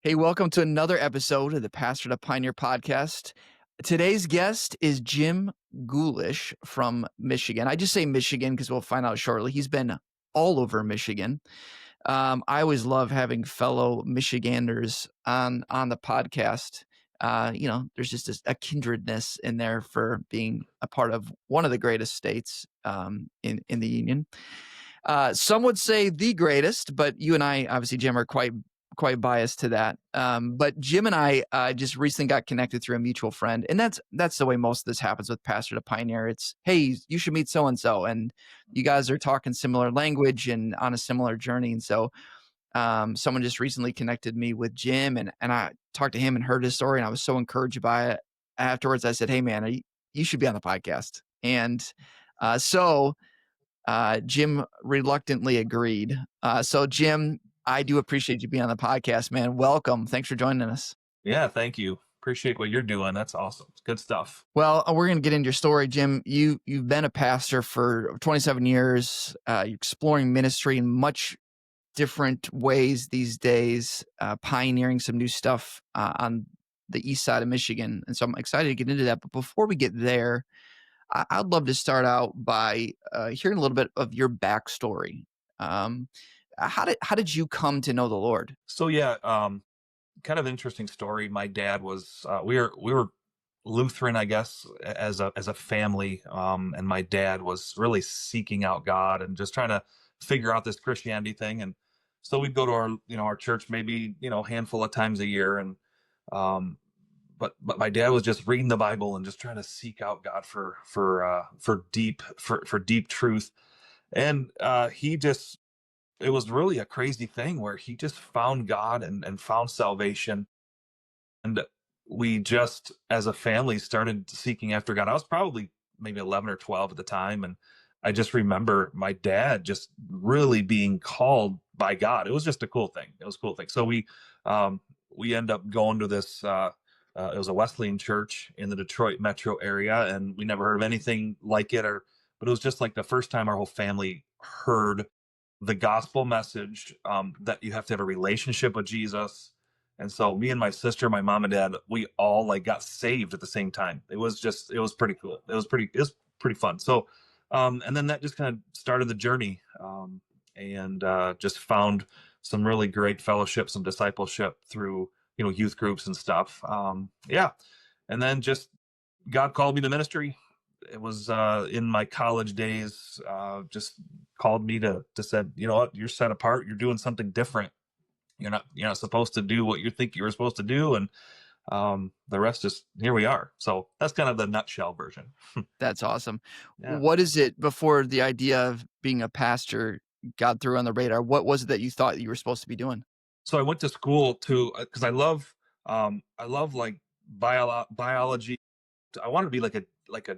Hey, welcome to another episode of the Pastor to Pioneer podcast. Today's guest is Jim Gulish from Michigan. I just say Michigan because we'll find out shortly. He's been all over Michigan. I always love having fellow Michiganders on the podcast. There's just a kindredness in there for being a part of one of the greatest states in the union. Some would say the greatest, but you and I, obviously, Jim, are quite biased to that. But Jim and I just recently got connected through a mutual friend, and that's the way most of this happens with Pastor to Pioneer. It's, hey, you should meet so and so, and you guys are talking similar language and on a similar journey. And so someone just recently connected me with Jim, and I talked to him and heard his story, and I was so encouraged by it. Afterwards, I said, hey man, you should be on the podcast. And so Jim reluctantly agreed. So Jim, I do appreciate you being on the podcast, man. Welcome. Thanks for joining us. Yeah, thank you. Appreciate what you're doing. That's awesome. It's good stuff. Well, we're going to get into your story, Jim. You've been a pastor for 27 years. You're exploring ministry in much different ways these days, pioneering some new stuff on the east side of Michigan. And so I'm excited to get into that. But before we get there, I'd love to start out by hearing a little bit of your backstory. Um, how did you come to know the Lord? So yeah, kind of interesting story. My dad was we were Lutheran, I guess, as a family, and my dad was really seeking out God and just trying to figure out this Christianity thing. And so we'd go to our church maybe handful of times a year, and um, but my dad was just reading the Bible and just trying to seek out God for deep truth. And he just it was really a crazy thing where he just found God and found salvation. And we just, as a family, started seeking after God. I was probably maybe 11 or 12 at the time. And I just remember my dad just really being called by God. It was just a cool thing. It was a cool thing. So we end up going to this, it was a Wesleyan church in the Detroit metro area. And we never heard of anything like it, but it was just like the first time our whole family heard the gospel message, that you have to have a relationship with Jesus. And so me and my sister, my mom and dad, we all like got saved at the same time. It was pretty cool. It was pretty fun. So, and then that just kind of started the journey, and just found some really great fellowship, some discipleship through, youth groups and stuff. Yeah. And then just God called me to ministry. It was in my college days. Just called me to said, you know what, you're set apart. You're doing something different. You're not supposed to do what you think you were supposed to do, and the rest is here we are. So that's kind of the nutshell version. That's awesome. Yeah. What is it before the idea of being a pastor got through on the radar? What was it that you thought you were supposed to be doing? So I went to school to because I love like biology. I wanted to be like a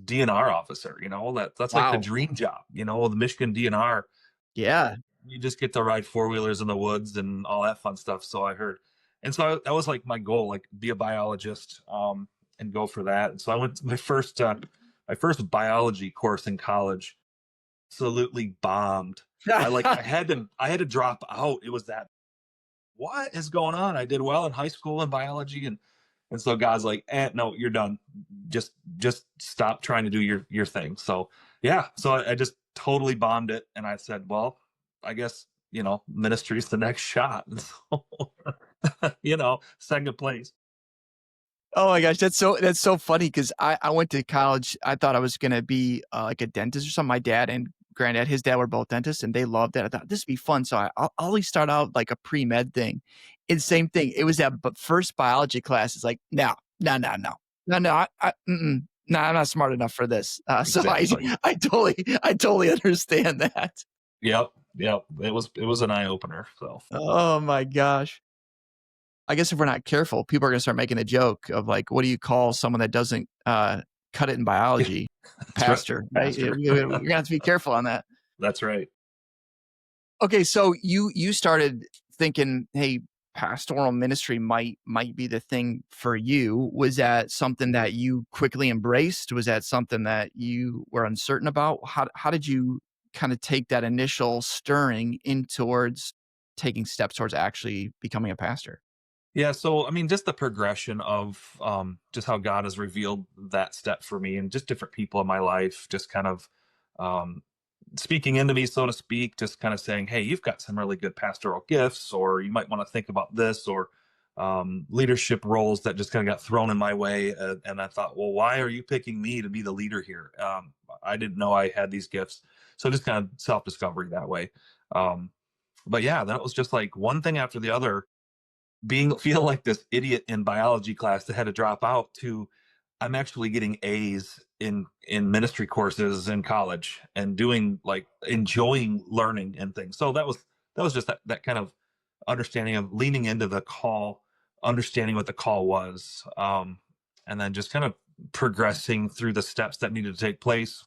DNR officer. That's like the Wow. dream job. The Michigan DNR. Yeah. You just get to ride four-wheelers in the woods and all that fun stuff, so I heard. And so that was like my goal, like be a biologist, and go for that. And so I went to my first biology course in college. Absolutely bombed. I had to drop out. It was that, what is going on? I did well in high school in biology, and so God's like, no, you're done. Just stop trying to do your thing. So yeah, so I just totally bombed it, and I said, well, I guess ministry is the next shot. And so, second place. Oh my gosh, that's so funny because I went to college. I thought I was gonna be like a dentist or something. My dad and granddad, his dad were both dentists, and they loved it. I thought this would be fun, so I'll always start out like a pre med thing. And same thing. It was that first biology class. It's like no, no, no, no, no, no. No, I'm not smart enough for this. So I Exactly. I totally understand that. Yep. It was an eye opener. So Oh my gosh. I guess if we're not careful, people are gonna start making a joke of like, what do you call someone that doesn't cut it in yeah, biology? that's right, Pastor, right? master. We're gonna have to be careful on that. That's right. Okay, so you started thinking, hey, pastoral ministry might be the thing for you. Was that something that you quickly embraced? Was that something that you were uncertain about? How did you kind of take that initial stirring in towards taking steps towards actually becoming a pastor? Yeah, so I mean, just the progression of just how God has revealed that step for me, and just different people in my life, just kind of um, speaking into me, so to speak, just kind of saying, "Hey, you've got some really good pastoral gifts, or you might want to think about this," or leadership roles that just kind of got thrown in my way, and I thought, "Well, why are you picking me to be the leader here?" I didn't know I had these gifts, so just kind of self discovery that way. Um, but yeah, that was just like one thing after the other, being feel like this idiot in biology class that had to drop out, to I'm actually getting A's in ministry courses in college, and doing, like, enjoying learning and things. So that was just that kind of understanding of leaning into the call, understanding what the call was, and then just kind of progressing through the steps that needed to take place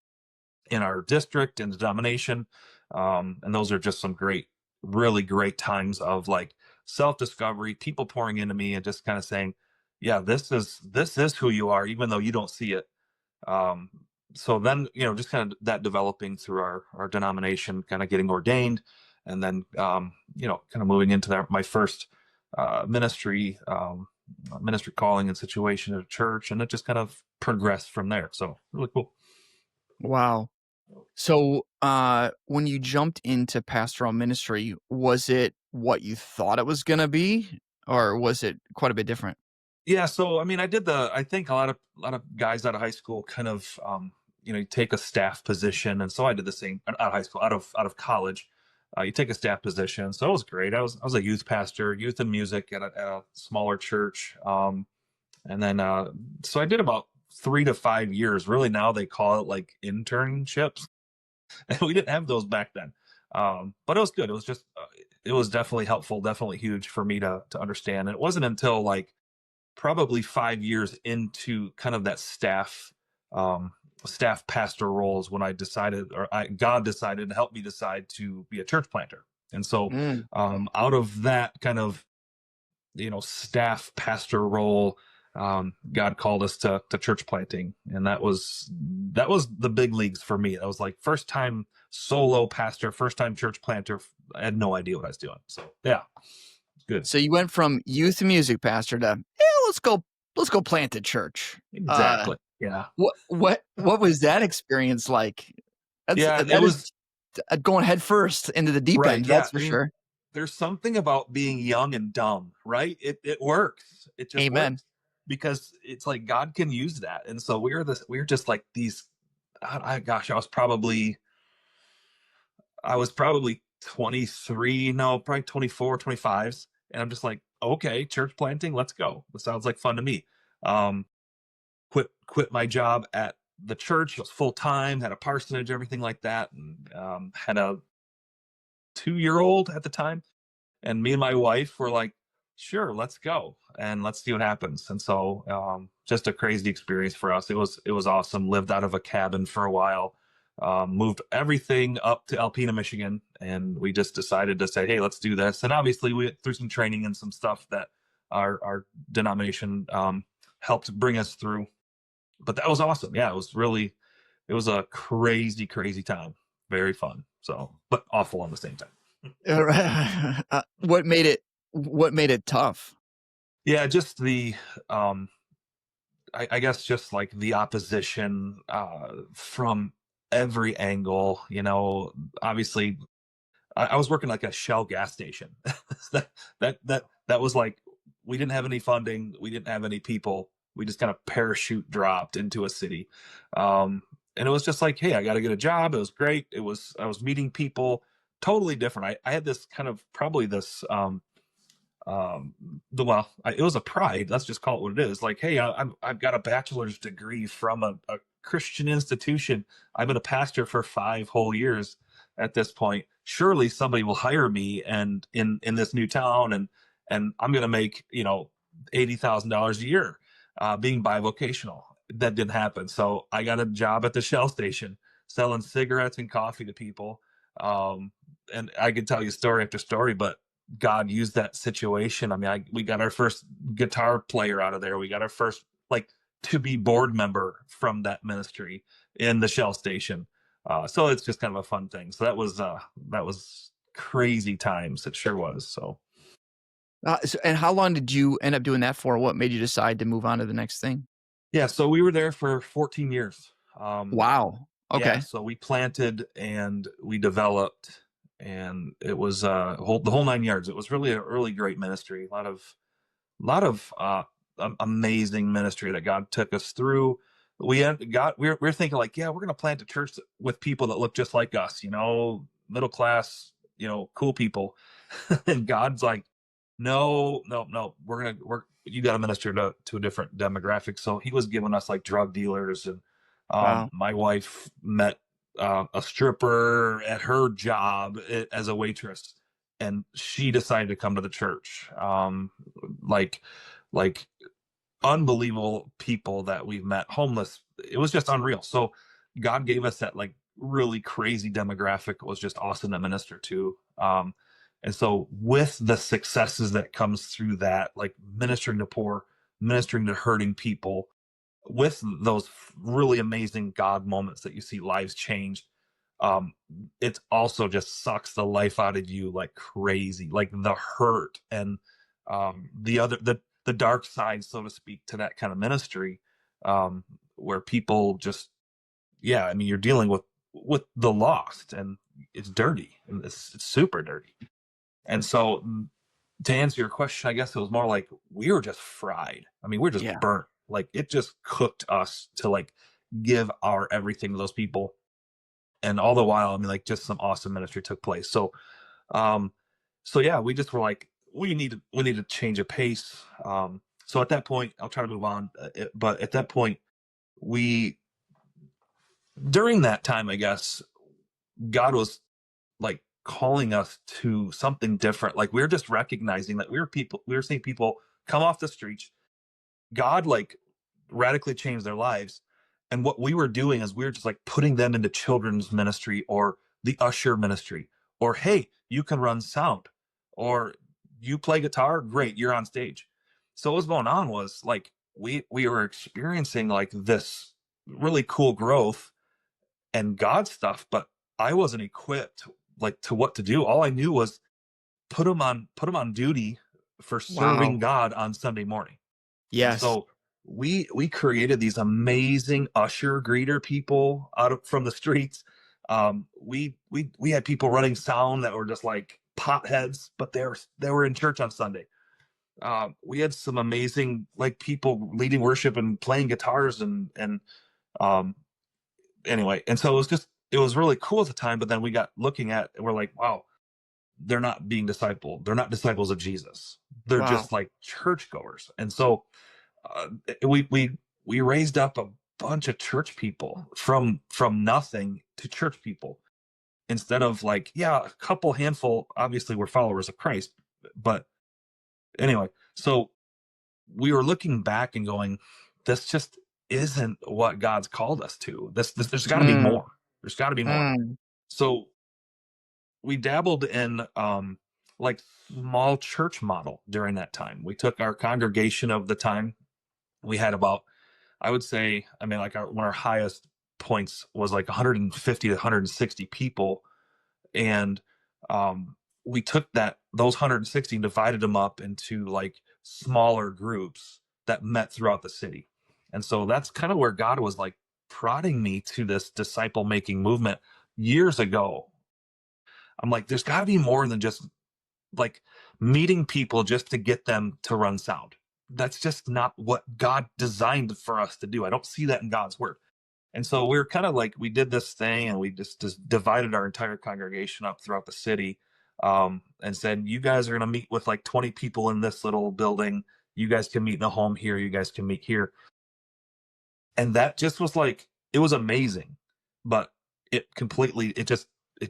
in our district and the denomination. And those are just some great, really great times of, like, self discovery, people pouring into me and just kind of saying, yeah, this is who you are, even though you don't see it. Um, so then, just kind of that developing through our denomination, kind of getting ordained, and then, kind of moving into my first ministry calling and situation at a church, and it just kind of progressed from there. So really cool. Wow. So, when you jumped into pastoral ministry, was it what you thought it was gonna be, or was it quite a bit different? Yeah, so I mean, I think a lot of guys out of high school kind of, you take a staff position, and so I did the same out of high school, out of college. You take a staff position, so it was great. I was a youth pastor, youth and music at a smaller church, and then so I did about 3 to 5 years. Really, now they call it like internships, and we didn't have those back then. But it was good. It was just it was definitely helpful, definitely huge for me to understand. And it wasn't until, like, probably 5 years into kind of that um, staff pastor roles, when I decided, or God decided to help me decide to be a church planter. And so, Mm. out of that kind of, staff pastor role, God called us to church planting, and that was the big leagues for me. That was like first time solo pastor, first time church planter. I had no idea what I was doing. So yeah, it's good. So you went from youth music pastor to, let's go plant a church. Exactly. Yeah. What was that experience like? That's Yeah, it that is was. going head first into the deep Right. end, Yeah. that's for I mean, sure. there's something about being young and dumb, right? It works. It just Amen. works, because it's like God can use that. And so we're just like these. Gosh, I was probably 23, no, probably 24, 25s. And I'm just like, okay, church planting, let's go. This sounds like fun to me. Um, quit my job at the church. It was full time, had a parsonage, everything like that, and had a 2-year old at the time. And me and my wife were like, sure, let's go and let's see what happens. And so, just a crazy experience for us. It was awesome. Lived out of a cabin for a while. Moved everything up to Alpena, Michigan, and we just decided to say, hey, let's do this. And obviously, we went through some training and some stuff that our denomination helped bring us through. But that was awesome. Yeah, it was a crazy, crazy time. Very fun. So, but awful on the same time. What made it tough? Yeah, just um I guess just like the opposition from every angle. Obviously, I was working like a Shell gas station. that that was like, we didn't have any funding, we didn't have any people. We just kind of parachute dropped into a city, and it was just like, hey, I got to get a job. It was great. I was meeting people, totally different. I had this kind of, probably this um it was a pride, let's just call it what it is. Like, hey, I've got a bachelor's degree from a Christian institution. I've been a pastor for 5 whole years at this point. Surely somebody will hire me, and in this new town, and I'm gonna make, $80,000 a year, being bivocational. That didn't happen. So I got a job at the Shell station, selling cigarettes and coffee to people. um and I could tell you story after story, but God used that situation. I mean, we got our first guitar player out of there. We got our first, like, to be board member from that ministry in the Shell station. So it's just kind of a fun thing. So that was crazy times. It sure was. So And how long did you end up doing that for? What made you decide to move on to the next thing? Yeah, so we were there for 14 years. Wow. Yeah, Okay. so we planted and we developed, and it was the whole 9 yards. It was really a really great ministry. A lot of amazing ministry that God took us through. We're thinking like, yeah, we're gonna plant a church with people that look just like us, middle class, cool people. And God's like, no, no, no, you got to minister to a different demographic. So He was giving us like drug dealers, and Wow. my wife met a stripper at her job as a waitress, and she decided to come to the church. Like like unbelievable people that we've met, homeless. It was just unreal. So God gave us that like really crazy demographic. It was just awesome to minister to. And so with the successes that comes through that, like ministering to poor, ministering to hurting people, with those really amazing God moments that you see lives changed, um, it also just sucks the life out of you like crazy, like the hurt and the dark side, so to speak, to that kind of ministry, um, where people just, yeah, I mean, you're dealing with the lost, and it's dirty, and it's super dirty. And so, to answer your question, I guess it was more like we were just fried. I mean, we're just Yeah. burnt. Like it just cooked us to like give our everything to those people. And all the while, I mean, like just some awesome ministry took place. Um, so yeah, we just were like, we need to change a pace. So at that point, I'll try to move on. But at that point, we during that time, I guess God was like calling us to something different. Like we are just recognizing that we were seeing people come off the streets. God like radically changed their lives. And what we were doing is we were just like putting them into children's ministry or the usher ministry, or hey, you can run sound, or you play guitar, great, you're on stage. So what was going on was like we were experiencing like this really cool growth and God stuff, but I wasn't equipped like to what to do. All I knew was put them on duty for serving Wow. God on Sunday morning. And Yes. so we created these amazing usher greeter people from the streets. We had people running sound that were just like potheads, but they were in church on Sunday. We had some amazing like people leading worship and playing guitars and um anyway, and so it was really cool at the time, but then we got looking at and we're like, wow, they're not being discipled. They're not disciples of Jesus. They're Wow. just like churchgoers. And so uh, we raised up a bunch of church people from nothing to church people, instead of like, yeah, a couple handful obviously were followers of Christ, but anyway, so we were looking back and going, this just isn't what God's called us to. This there's got to be Mm, more. There's got to be more. mm. So we dabbled in like small church model during that time. We took our congregation of the time. We had about, I would say, I mean, like one of our highest points was like 150 to 160 people, and we took those 160 and divided them up into like smaller groups that met throughout the city. And so that's kind of where God was like prodding me to this disciple making movement years ago. I'm like, there's got to be more than just like meeting people just to get them to run sound. That's just not what God designed for us to do. I don't see that in God's word. And so we are kind of like, we did this thing and we just divided our entire congregation up throughout the city, and said, you guys are going to meet with like 20 people in this little building. You guys can meet in a home here. You guys can meet here. And that just was like, it was amazing, but it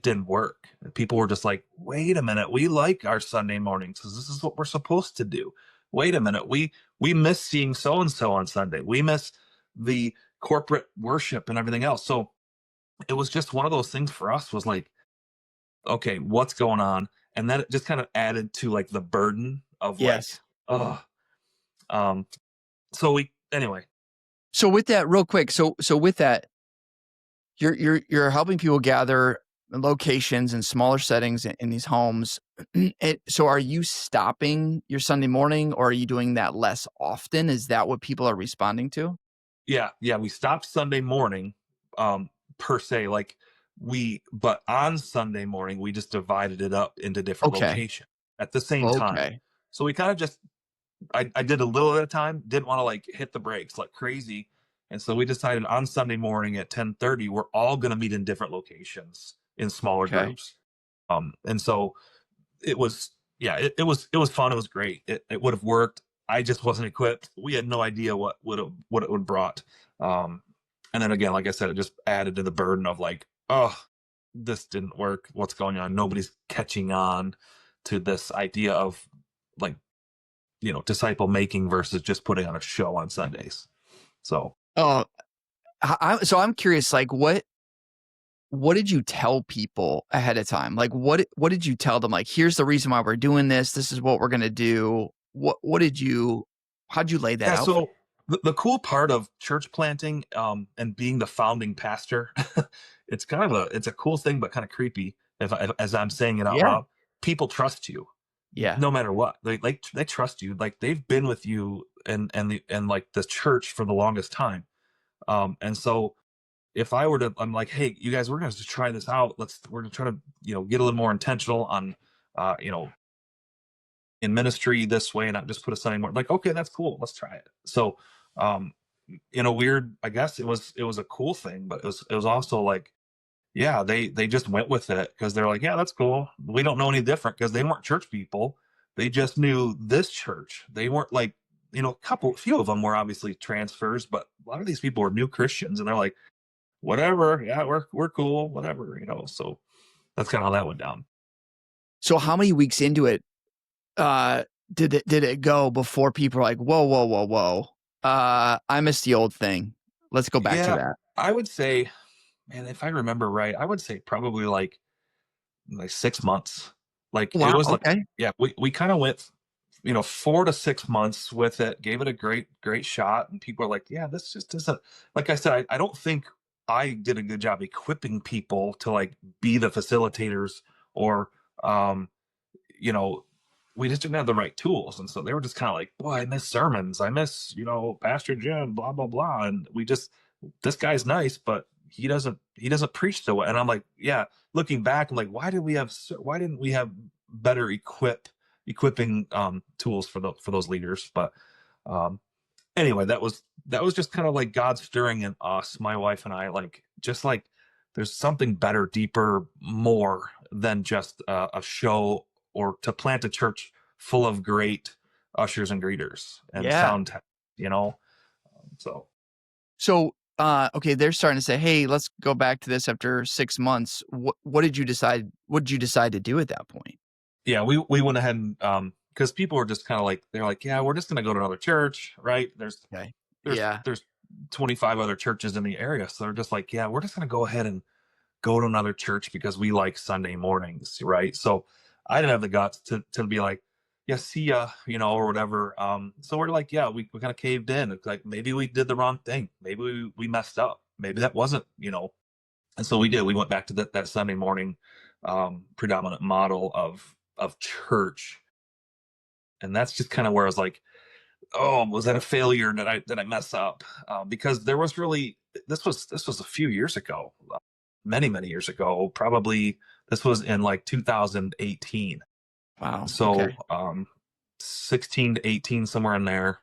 didn't work. People were just like, wait a minute, we like our Sunday mornings because this is what we're supposed to do. Wait a minute, we miss seeing so and so on Sunday. We miss the corporate worship and everything else. So it was just one of those things for us, was like, okay, what's going on? And then it just kind of added to like the burden of like, Yes. oh, um, so we anyway. So with that, real quick, so with that, you're helping people gather in locations and smaller settings in these homes. So are you stopping your Sunday morning, or are you doing that less often? Is that what people are responding to? Yeah, yeah, we stopped Sunday morning, um, per se, like, but on Sunday morning, we just divided it up into different Okay. locations at the same time. Okay. So we kinda just I did a little at a time, didn't wanna, like, hit the brakes like crazy, and so we decided on Sunday morning at 10:30, we're all gonna meet in different locations in smaller Okay. groups. And so it was yeah, it was fun, it was great. It would have worked. I just wasn't equipped. We had no idea what it would brought. Um, and then again, like I said, it just added to the burden of like, oh, this didn't work. What's going on? Nobody's catching on to this idea of like, disciple making versus just putting on a show on Sundays. So Oh, so I'm curious, like, what did you tell people ahead of time? Like, what did you tell them? Like, here's the reason why we're doing this. This is what we're gonna do. What did you how'd you lay that yeah, out for so the cool part of church planting, and being the founding pastor, it's a cool thing, but kind of creepy. If as I'm saying it out Yeah. loud, people trust you Yeah. no matter what. They trust you. Like they've been with you and like the church for the longest time. And so if I were to, I'm like, hey, you guys, we're gonna just try this out. We're gonna try to get a little more intentional on uh, you know in ministry this way, and not just put a Sunday morning. Like, okay, that's cool. Let's try it. So, um, in a weird, I guess it was a cool thing, but it was also like, yeah, they just went with it because they're like, yeah, that's cool. We don't know any different because they weren't church people. They just knew this church. They weren't like, few of them were obviously transfers, but a lot of these people were new Christians, and they're like, whatever, yeah, we're cool, whatever. So that's kind of how that went down. So how many weeks into it, uh, did it go before people were like, "Whoa, whoa, whoa, whoa, I missed the old thing. Let's go back to Yeah, that." I would say, man, if I remember right, I would say probably like 6 months. Like it Wow, was like, okay. yeah, we kind of went, 4 to 6 months with it, gave it a great shot, and people are like, yeah, this just isn't. Like I said, I don't think I did a good job equipping people to like be the facilitators or um you know, we just didn't have the right tools. And so they were just kind of like, boy, I miss sermons. I miss, Pastor Jim, blah, blah, blah. And this guy's nice, but he doesn't preach the way. And I'm like, yeah, looking back, I'm like, why didn't we have better equipping tools for those leaders? But um, anyway, that was just kind of like God stirring in us, my wife and I, like just like there's something better, deeper, more than just a show or to plant a church full of great ushers and greeters and Yeah. sound tech, you know. So So, okay, they're starting to say, "Hey, let's go back to this after 6 months." What did you decide to do at that point? yeah, we went ahead and because people were just kind of like they're like, yeah, we're just gonna go to another church, right? Okay. There's Yeah. there's 25 other churches in the area, so they're just like, yeah, we're just gonna go ahead and go to another church because we like Sunday mornings, right? So I didn't have the guts to be like, yeah, see ya, or whatever. So we're like, yeah, we kind of caved in. It's like maybe we did the wrong thing. Maybe we messed up. Maybe that wasn't. And so we did. We went back to that Sunday morning predominant model of church. And that's just kind of where I was like, oh, was that a failure? Did I mess up? Because there was really this was a few years ago, many years ago. Probably this was in like 2018. Wow, okay. So 16 to 18, somewhere in there.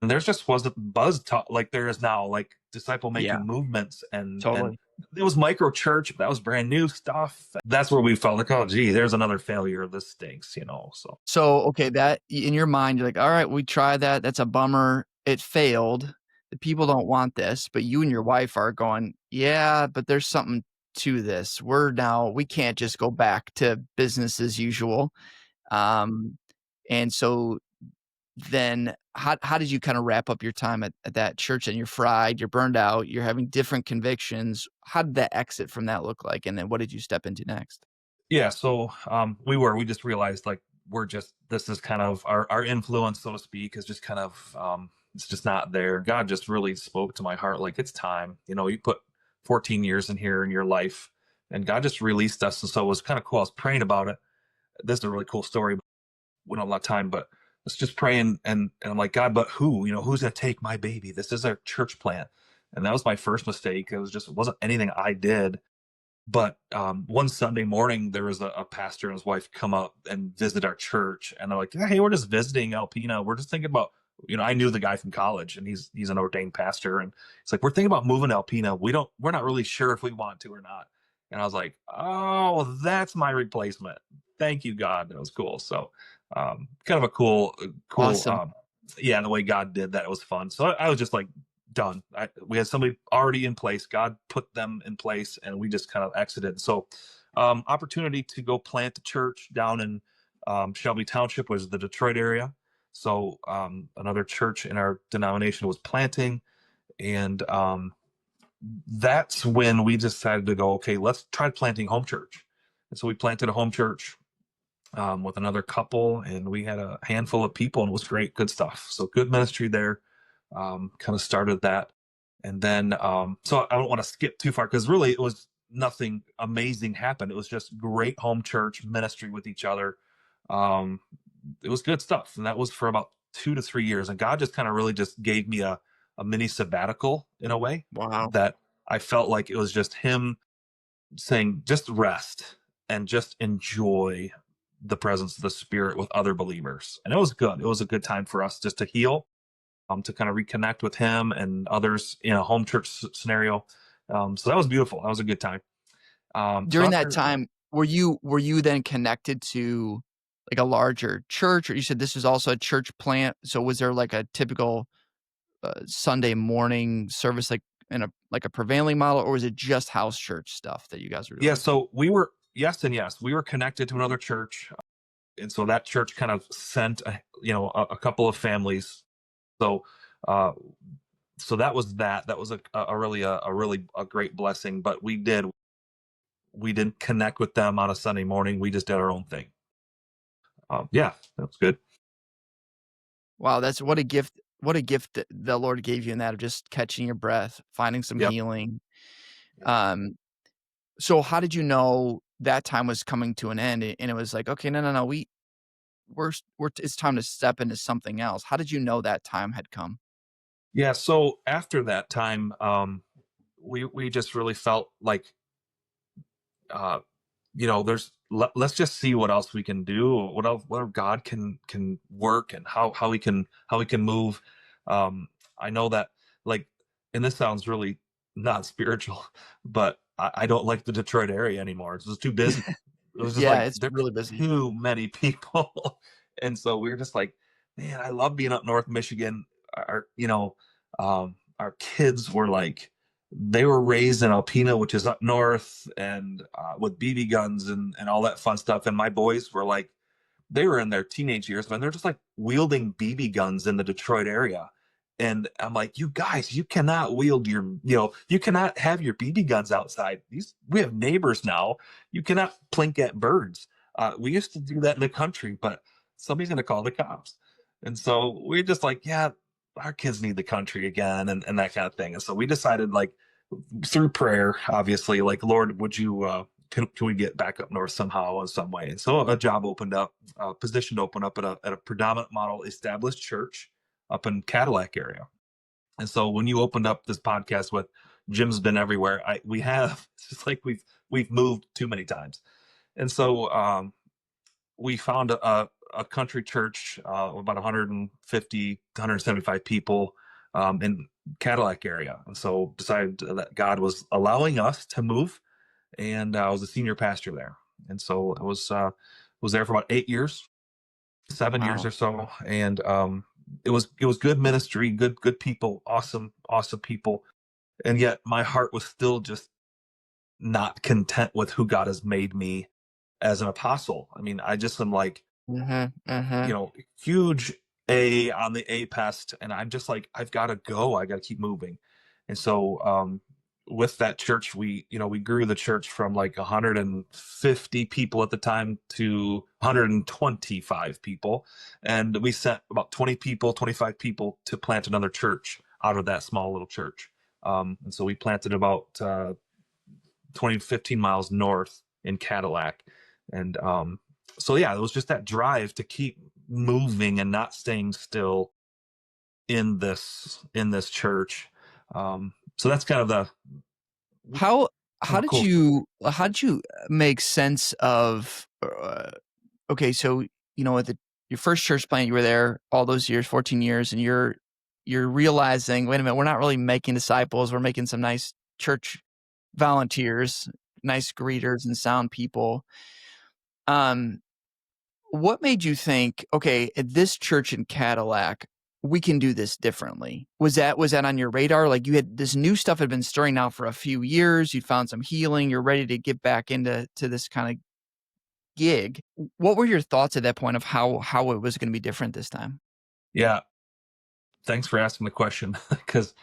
And there's just wasn't buzz talk like there is now, like disciple Yeah, making movements and totally. it was micro church. That was brand new stuff. That's where we felt like, oh, gee, there's another failure. This stinks. So So, okay, that in your mind, you're like, "All right, we tried that. That's a bummer. It failed. The people don't want this." But you and your wife are going, "Yeah, but there's something to this. We can't just go back to business as usual." Um, and so then how did you kinda wrap up your time at that church? And you're fried, you're burned out, you're having different convictions. How did that exit from that look like? And then what did you step into next? yeah, so we just realized like this is kind of our influence, so to speak, is just kind of it's just not there. God just really spoke to my heart like it's time. You put 14 years in here in your life, and God just released us. And so it was kind of cool. I was praying about it. this is a really cool story. We don't have a lot of time, but let's just pray. And I'm like, God, but who? Who's going to take my baby? This is our church plant. And that was my first mistake. It wasn't anything I did. But one Sunday morning, there was a pastor and his wife come up and visit our church, and they're like, "Hey, we're just visiting Alpena. We're just thinking about, I knew the guy from college, and he's an ordained pastor, and it's like we're thinking about moving to Alpena. We're not really sure if we want to or not." And I was like, "Oh, that's my replacement. Thank you, God. That was cool." So, kind of a cool, Awesome. yeah, the way God did that, it was fun. So I was just like, done. We had somebody already in place. God put them in place, and we just kind of exited. So, opportunity to go plant a church down in Shelby Township, was the Detroit area. So, another church in our denomination was planting, and that's when we decided to go, okay, let's try planting home church. And so we planted a home church with another couple, and we had a handful of people, and it was great, good stuff. So good ministry there. Kind of started that, and then so I don't want to skip too far because really it was nothing amazing happened. It was just great home church ministry with each other. Um, it was good stuff, and that was for about 2 to 3 years. And God just kind of really just gave me a mini sabbatical in a way Wow. that I felt like it was just Him saying, just rest and just enjoy the presence of the Spirit with other believers. And it was good. It was a good time for us just to heal, to kind of reconnect with Him and others in a home church scenario. So that was beautiful. That was a good time. So During that after, time, were you then connected to, like, a larger church? Or you said this was also a church plant, so was there, like, a typical, Sunday morning service, like, in a prevailing model, or was it just house church stuff that you guys were yeah, doing? so we were, yes and yes, we were connected to another church. And so that church kind of sent, a couple of families. So, uh, so that was that was a great blessing. But we didn't connect with them on a Sunday morning. We just did our own thing. Yeah, that was good. Wow, that's what a gift that the Lord gave you in that, of just catching your breath, finding some Yep. healing. Um, so how did you know that time was coming to an end, and it was like, "Okay, no, no, no, we're it's time to step into something else." How did you know that time had come? Yeah. So after that time, we just really felt like, uh, let's just see what else we can do, what else, where God can work, and how he can move. I know that, like, and this sounds really not spiritual, but I don't like the Detroit area anymore. It's just too busy. It was just Yeah, like it's there's really busy. too many people, and so we were just like, man, I love being up north Michigan. Our kids were like, they were raised in Alpena, which is up north, and with BB guns and all that fun stuff. And my boys were like, they were in their teenage years, man. They're just like wielding BB guns in the Detroit area. And I'm like, you guys, you cannot wield you cannot have your BB guns outside. We have neighbors now. You cannot plink at birds. We used to do that in the country, but somebody's going to call the cops. And so we're just like, yeah, our kids need the country again, and that kind of thing. And so we decided, like, through prayer, obviously, like, Lord, would you, can we get back up north somehow in some way? And so a job opened up, position to open up at a predominant model established church up in Cadillac area. And so when you opened up this podcast with Jim's been everywhere, we have, it's just like we've moved too many times. And so we found a country church, about 150 to 175 people, in Cadillac area. And so decided that God was allowing us to move, and I was a senior pastor there. And so I was there for about 8 years, 7 years Wow. or so, and it was good ministry, good people, awesome people, and yet my heart was still just not content with who God has made me as an apostle. I mean, I just am like, Mhm, mhm. huge A on the A pest, and I'm just like, I've got to go. I got to keep moving. And so, with that church, we grew the church from like 150 people at the time to 125 people, and we sent about 20 people, 25 people to plant another church out of that small little church. And so we planted about 20 to 15 miles north in Cadillac, and so yeah, it was just that drive to keep moving and not staying still in this church. So that's kind of the How kind how of did cool story. you make sense of okay, so at your first church plant, you were there all those years, 14 years, and you're realizing, wait a minute, we're not really making disciples. We're making some nice church volunteers, nice greeters and sound people. Um, what made you think, okay, at this church in Cadillac, we can do this differently? Was that on your radar? Like you had this new stuff had been stirring now for a few years. You'd found some healing. You're ready to get back into this kind of gig. What were your thoughts at that point of how it was going to be different this time? Yeah, thanks for asking the question because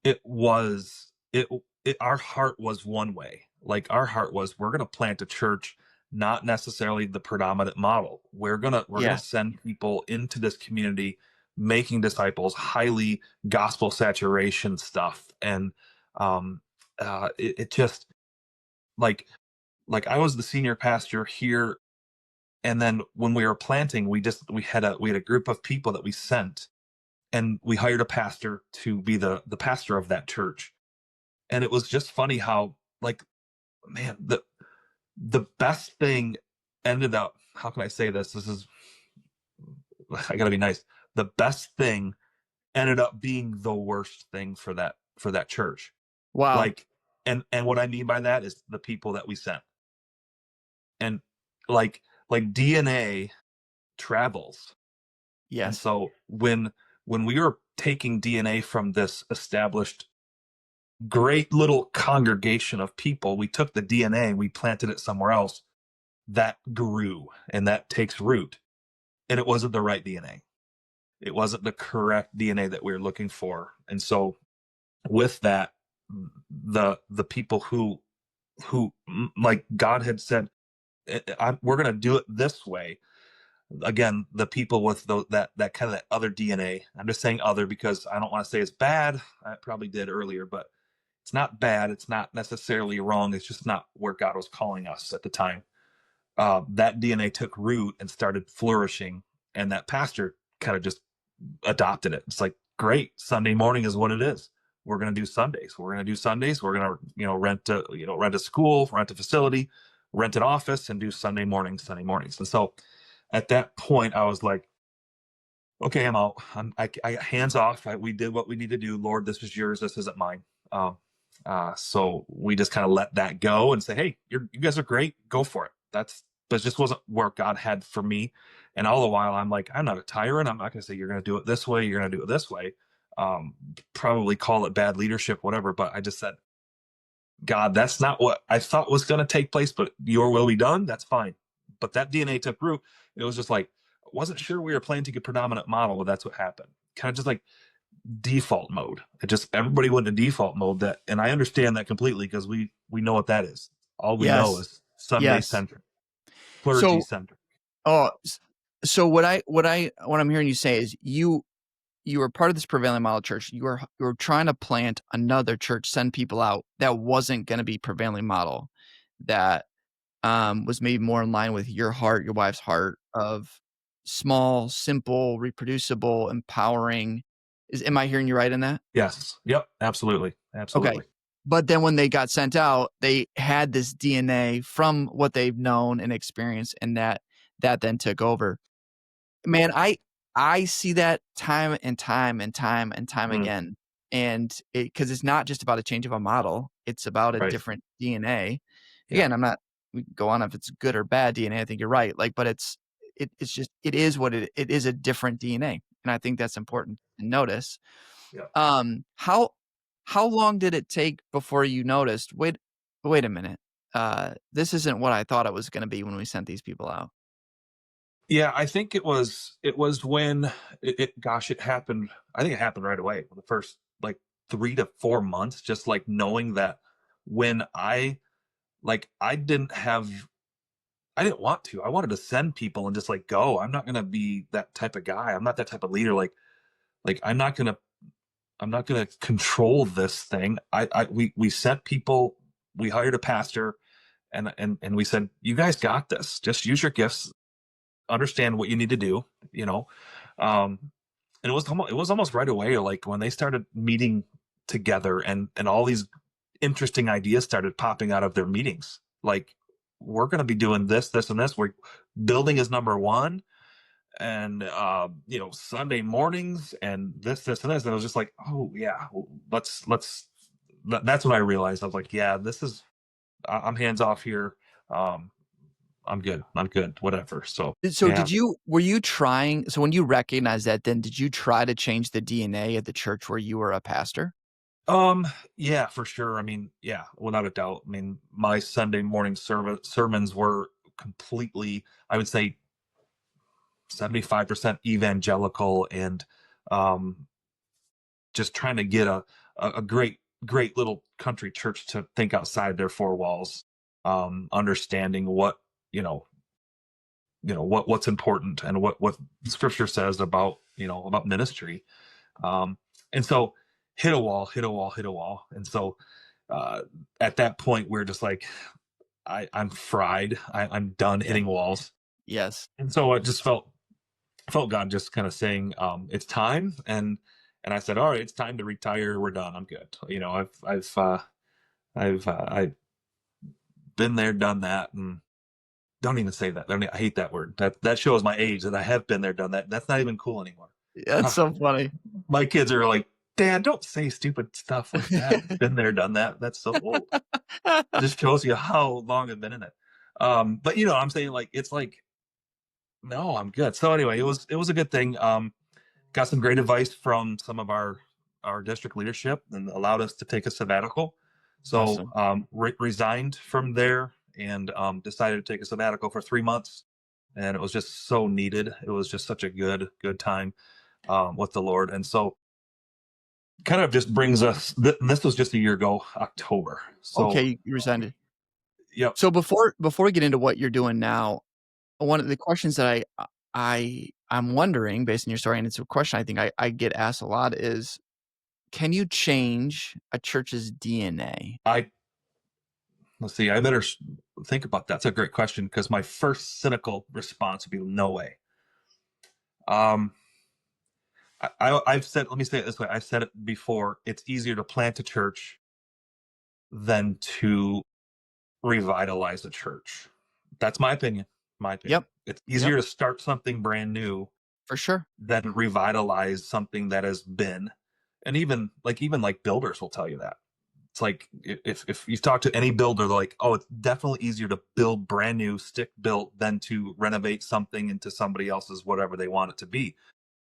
it was it our heart was one way. Like our heart was we're going to plant a church, not necessarily the predominant model. We're going to Yeah. send people into this community making disciples, highly gospel saturation stuff. And um it just like I was the senior pastor here, and then when we were planting, we had a group of people that we sent, and we hired a pastor to be the pastor of that church. And it was just funny how, like, man, the best thing ended up, how can I say this is, I gotta be nice, the best thing ended up being the worst thing for that church. Wow. Like, and what I mean by that is the people that we sent. And like DNA travels. And Yes. so when we were taking DNA from this established great little congregation of people, we took the DNA, we planted it somewhere else, that grew and that takes root. And it wasn't the right DNA. It wasn't the correct DNA that we were looking for. And so with that, the people who like God had said, we're going to do it this way. Again, the people with that kind of that other DNA. I'm just saying other because I don't want to say it's bad. I probably did earlier, but it's not bad. It's not necessarily wrong. It's just not where God was calling us at the time. That DNA took root and started flourishing, and that pastor kind of just adopted it. It's like, great, Sunday morning is what it is. We're going to do Sundays. We're going to do Sundays. We're going to rent a school, rent a facility, rent an office, and do Sunday mornings, Sunday mornings. And so at that point, I was like, okay, I'm out. I hands off. We did what we need to do. Lord, this is yours. This isn't mine. Um, so we just kind of let that go and say, hey, you guys are great. Go for it. But it just wasn't where God had for me. And all the while, I'm like, I'm not a tyrant. I'm not going to say you're going to do it this way. You're going to do it this way. Probably call it bad leadership, whatever. But I just said, God, that's not what I thought was going to take place, but your will be done. That's fine. But that DNA took root. It was just like, I wasn't sure we were planting a predominant model, but that's what happened. Kind of just like default mode. It just everybody went to default mode. That, and I understand that completely because we know what that is. All we know Yes. is Sunday Yes. centric, clergy So, centric. oh, so what I'm hearing you say is you were part of this prevailing model church. You were trying to plant another church, send people out that wasn't going to be prevailing model, that was maybe more in line with your heart, your wife's heart of small, simple, reproducible, empowering. Am I hearing you right in that? Yes. Yep. Absolutely. Okay. Absolutely. But then when they got sent out, they had this DNA from what they've known and experienced, and that then took over. Man, I see that time and time and time and time Mm, again, and because it's not just about a change of a model, it's about a right. different DNA. Yeah. Again, we can go on if it's good or bad DNA, I think you're right, like, but it's just it is what it is, a different DNA, and I think that's important to notice. Yeah. How long did it take before you noticed, "Wait a minute, this isn't what I thought it was gonna be when we sent these people out?" Yeah, I think it was when gosh, it happened. I think it happened right away. The first like 3 to 4 months, just like knowing that when I didn't want to. I wanted to send people and just like go. I'm not gonna be that type of guy. I'm not that type of leader. Like I'm not gonna control this thing. We sent people. We hired a pastor, and we said, you guys got this. Just use your gifts. understand what you need to do, you know. Um, and it was almost right away, like when they started meeting together, and all these interesting ideas started popping out of their meetings. Like, we're going to be doing this, this, and this. We're building is number one, and Sunday mornings, and this, and this. And I was just like, oh yeah, let's. That's when I realized I was like, yeah, this is. I'm hands off here. Um, I'm good. I'm good. Whatever. So So yeah. were you trying, so when you recognized that, then did you try to change the DNA of the church where you were a pastor? Um, yeah, for sure. I mean, yeah, without a doubt. I mean, my Sunday morning sermons were completely, I would say, 75% evangelical, and um, just trying to get a great little country church to think outside their four walls, understanding what you know what's important, and what Scripture says about about ministry. Um, and so hit a wall, hit a wall, hit a wall. And so uh, at that point, we're just like, I'm fried. I'm done Yeah. hitting walls. Yes. And so I just felt God just kind of saying, it's time. And I said, all right, it's time to retire. We're done. I'm good. I've been there, done that, and don't even say that. I hate that word. That shows my age, that I have been there, done that. That's not even cool anymore. That's so funny. My kids are like, Dad, don't say stupid stuff like that. Been there, done that. That's so old. Just shows you how long I've been in it. But I'm saying, like, it's like, no, I'm good. So anyway, it was a good thing. Got some great advice from some of our district leadership, and allowed us to take a sabbatical. So Awesome. resigned from there, and decided to take a sabbatical for 3 months. And it was just so needed. It was just such a good time with the Lord. And so kind of just brings us. This was just a year ago, October. So Okay, you resigned. yep, So before we get into what you're doing now, one of the questions that I'm wondering based on your story, and it's a question I think I get asked a lot, is can you change a church's DNA? I let's see. I better think about that. That's a great question, because my first cynical response would be no way. Um, I've said. Let me say it this way. I've said it before. It's easier to plant a church than to revitalize a church. That's my opinion. My opinion. Yep. It's Yep. easier to start something brand new For sure. than revitalize something that has been. And even like builders will tell you that. It's like, if you talk to any builder, they're like, oh, it's definitely easier to build brand new stick built than to renovate something into somebody else's whatever they want it to be.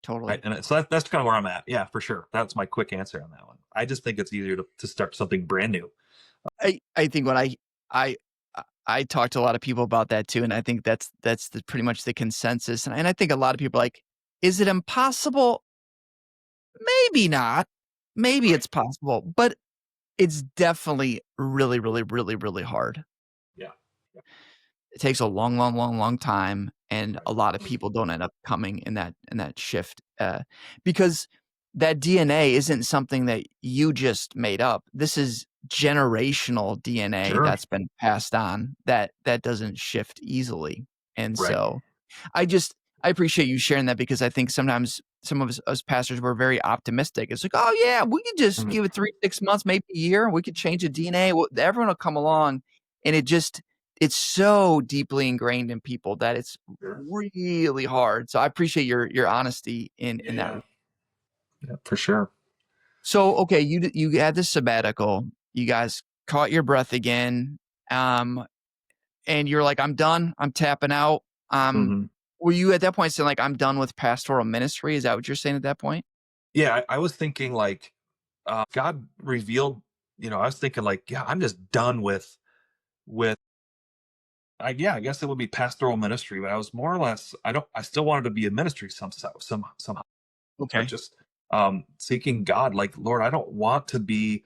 Right. Totally. And so that's kind of where I'm at. Yeah, for sure. That's my quick answer on that one. I just think it's easier to start something brand new. I think when I I talk to a lot of people about that too, and I think that's pretty much the consensus. And I think a lot of people are like, is it impossible? Maybe not. Maybe Right. it's possible, but it's definitely really, really, really, really hard. Yeah. It takes a long, long, long, long time, and a lot of people don't end up coming in that shift, because that DNA isn't something that you just made up. This is generational DNA Sure. that's been passed on that doesn't shift easily, and Right. so I just I appreciate you sharing that because I think sometimes some of us pastors were very optimistic. It's like, "Oh, yeah, we could just Mhm. give it 3, 6 months, maybe a year, we could change the DNA, everyone will come along," and it's so deeply ingrained in people that it's Sure. really hard. So I appreciate your honesty in that. Yeah. Yeah, for sure. So, okay, you had this sabbatical, you guys caught your breath again, um, and you're like, "I'm done, I'm tapping out." Um, Hmm. were you at that point saying like, "I'm done with pastoral ministry"? Is that what you're saying at that point? Yeah, I was thinking, like, God revealed. I was thinking, like, yeah, I'm just done with. I guess it would be pastoral ministry, but I was more or less. I don't. I still wanted to be in ministry somehow, but Okay. just seeking God, like, Lord, I don't want to be.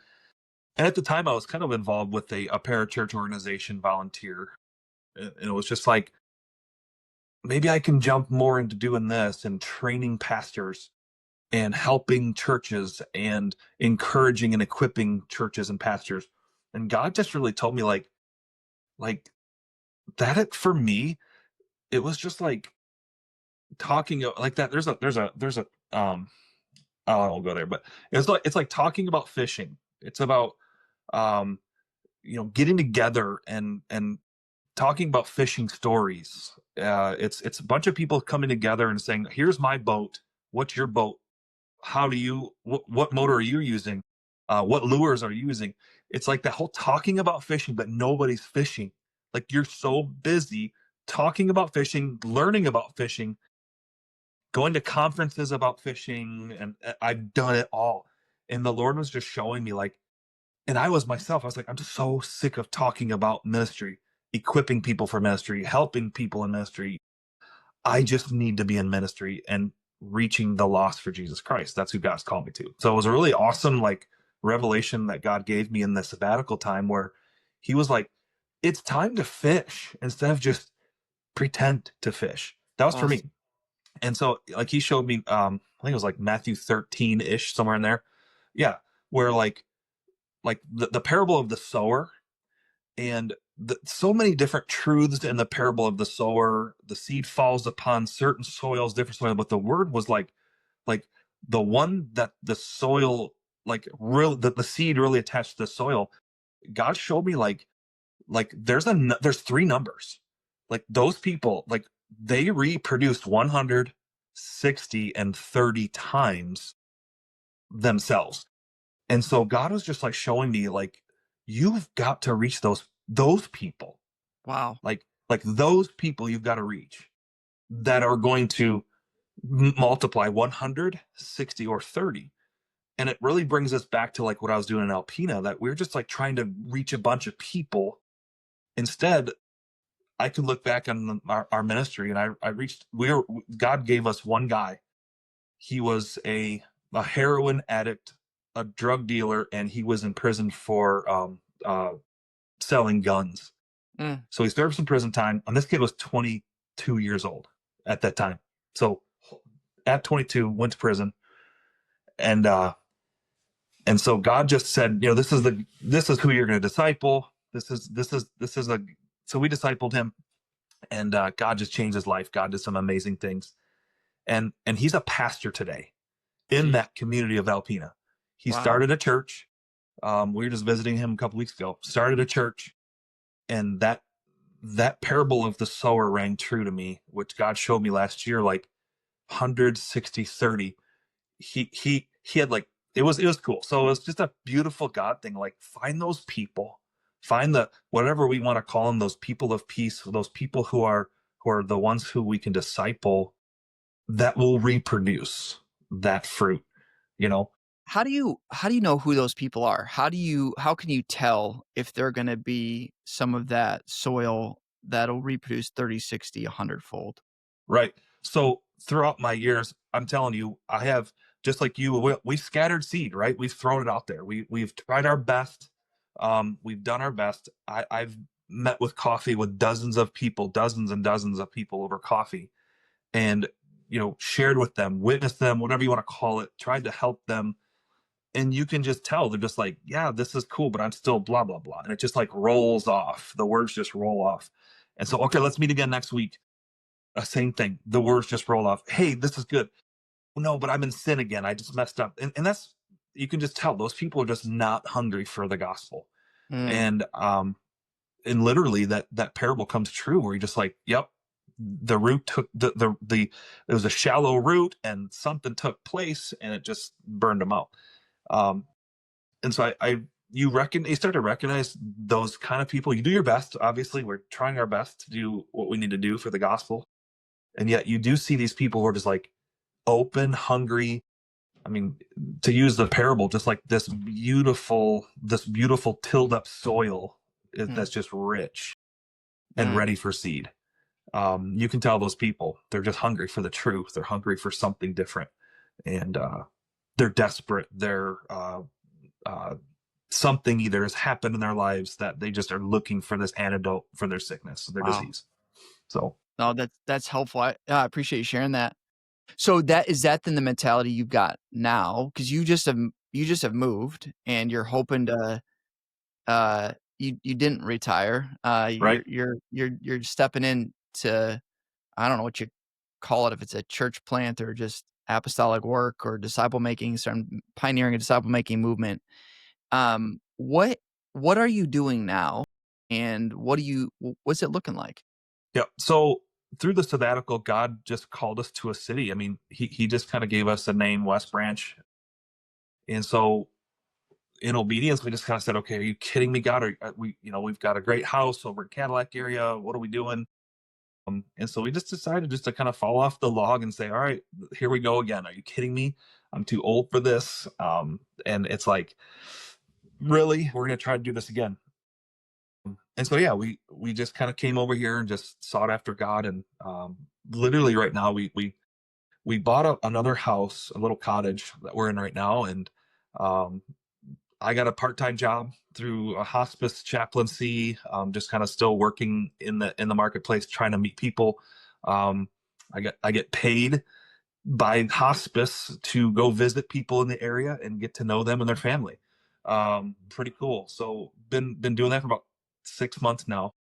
And at the time, I was kind of involved with a parachurch organization, volunteer, and it was just like, maybe I can jump more into doing this and training pastors and helping churches and encouraging and equipping churches and pastors. And God just really told me, like that, for me, it was just like, like that. Um, I won't go there, but it's like talking about fishing. It's about um, getting together and talking about fishing stories. It's a bunch of people coming together and saying, "Here's my boat. What's your boat? How do you what motor are you using? What lures are you using?" It's like that whole talking about fishing, but nobody's fishing. Like you're so busy talking about fishing, learning about fishing, going to conferences about fishing, and I've done it all. And the Lord was just showing me like, and I was myself, I was like, I'm just so sick of talking about ministry, equipping people for ministry, helping people in ministry. I just need to be in ministry and reaching the lost for Jesus Christ. That's who God's called me to. So it was a really awesome like revelation that God gave me in the sabbatical time where he was like, it's time to fish instead of just pretend to fish. That was for me. Awesome. And so like he showed me I think it was like Matthew 13-ish, somewhere in there. Yeah. Where like the parable of the sower, and so many different truths in the parable of the sower. The seed falls upon certain soils, different soil, but the word was like the one that the soil, like real that the seed really attached to the soil. God showed me like there's three numbers. Like those people, like they reproduced 160 and 30 times themselves. And so God was just like showing me like you've got to reach those people. Wow. Like those people you've got to reach that are going to multiply 160 or 30. And it really brings us back to like what I was doing in Alpina, that we're just like trying to reach a bunch of people. Instead, I could look back on our ministry, and I reached, God gave us one guy. He was a heroin addict, a drug dealer, and he was in prison for selling guns. Mm. So he served some prison time, and this kid was 22 years old at that time. So at 22, went to prison, and so God just said, this is who you're going to disciple. This is a So we discipled him, and God just changed his life. God did some amazing things, and he's a pastor today in Geez. that community of Alpena. He Wow. started a church. We were just visiting him a couple weeks ago. Started a church, and that parable of the sower rang true to me, which God showed me last year. Like 160-30. He had like, it was cool. So it was just a beautiful God thing. Like find those people, find the whatever we want to call them, those people of peace, those people who are the ones who we can disciple, that will reproduce that fruit. You know, How do you know who those people are? How can you tell if they're gonna be some of that soil that'll reproduce 30, 60, 100 fold? right? So throughout my years, I'm telling you, I have, just like you, we scattered seed, right? We've thrown it out there. We've tried our best. We've done our best. I've met with coffee with dozens of people, dozens and dozens of people over coffee, and shared with them, witnessed them, whatever you want to call it, tried to help them. And you can just tell they're just like, yeah, this is cool, but I'm still blah blah blah, and it just like rolls off. The words just roll off. And so, okay, let's meet again next week. Same thing. The words just roll off. Hey, this is good. No, but I'm in sin again. I just messed up. And that's, you can just tell those people are just not hungry for the gospel. Mm. And literally that parable comes true, where you're just like, yep, the root took the it was a shallow root, and something took place, and it just burned them out. Um and so you start to recognize those kind of people. You do your best. Obviously, we're trying our best to do what we need to do for the gospel. And yet you do see these people who are just like open, hungry. I mean, to use the parable, just like this beautiful tilled up soil Mm. that's just rich and Mm. ready for seed. You can tell those people, they're just hungry for the truth. They're hungry for something different, and they're desperate. They're uh, something either has happened in their lives that they just are looking for this antidote for their sickness, their Wow. disease. So No, that's helpful. I appreciate you sharing that. So is that then the mentality you've got now? Because you just have moved and you're hoping to you didn't retire. right, You're stepping into, I don't know what you call it, if it's a church plant or just apostolic work or disciple making, so I'm pioneering a disciple making movement. What are you doing now, and what's it looking like? Yeah. So through the sabbatical, God just called us to a city. I mean, he just kind of gave us a name, West Branch. And so in obedience, we just kind of said, okay, are you kidding me, God? We've got a great house over in Cadillac area. What are we doing? And so we just decided just to kind of fall off the log and say, all right, here we go again. Are you kidding me? I'm too old for this. And it's like, really, we're going to try to do this again. And so, yeah, we just kind of came over here and just sought after God. And literally right now, we bought another house, a little cottage that we're in right now. And um, I got a part-time job through a hospice chaplaincy, just kind of still working in the marketplace, trying to meet people. Um, I get paid by hospice to go visit people in the area and get to know them and their family. Pretty cool. So been doing that for about 6 months now.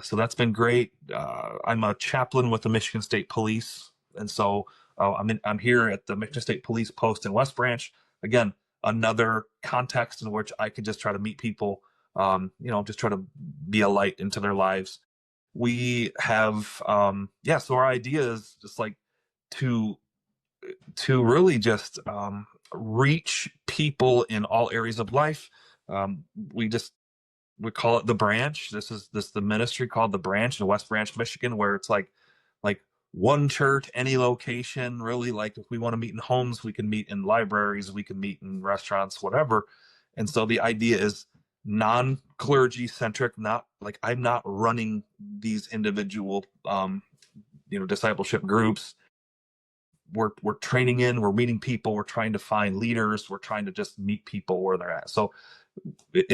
So that's been great. I'm a chaplain with the Michigan State Police, and so I'm here at the Michigan State Police post in West Branch. Again, another context in which I could just try to meet people. Just try to be a light into their lives. We have, yeah. So our idea is just like to really just reach people in all areas of life. Um, we just we call it the branch. This the ministry called the branch in West Branch, Michigan, where it's like one church, any location, really. Like if we want to meet in homes, we can meet in libraries, we can meet in restaurants, whatever. And so the idea is non-clergy centric, not like I'm not running these individual discipleship groups. We're training in, we're meeting people, we're trying to find leaders, we're trying to just meet people where they're at. So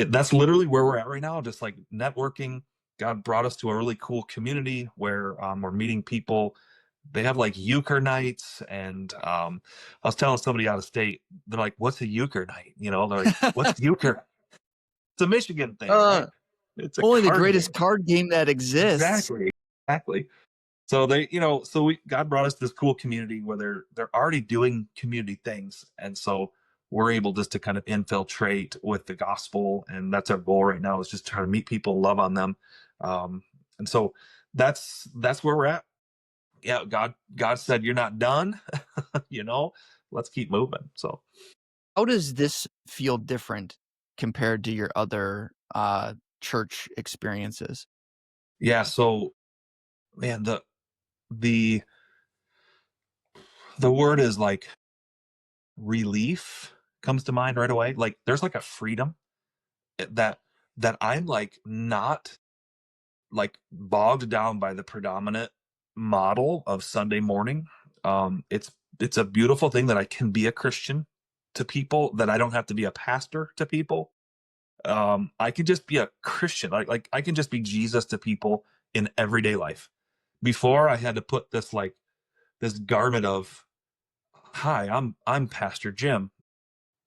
that's literally where we're at right now, just like networking. God brought us to a really cool community where we're meeting people. They have like euchre nights, and I was telling somebody out of state, they're like, what's a euchre night? They're like, what's euchre? It's a Michigan thing, Uh, right? It's a Only the card greatest game. card game that exists. Exactly. So God brought us this cool community where they're already doing community things, and so we're able just to kind of infiltrate with the gospel, and that's our goal right now, is just try to meet people, love on them, and so that's where we're at. Yeah, God said you're not done, you know, let's keep moving. So How does this feel different compared to your other church experiences? yeah, so man, the the word is like relief comes to mind right away. Like there's like a freedom that I'm like not like bogged down by the predominant model of Sunday morning. It's a beautiful thing that I can be a Christian to people, that I don't have to be a pastor to people. I can just be a Christian. Like I can just be Jesus to people in everyday life. Before I had to put this garment of, hi, I'm Pastor Jim.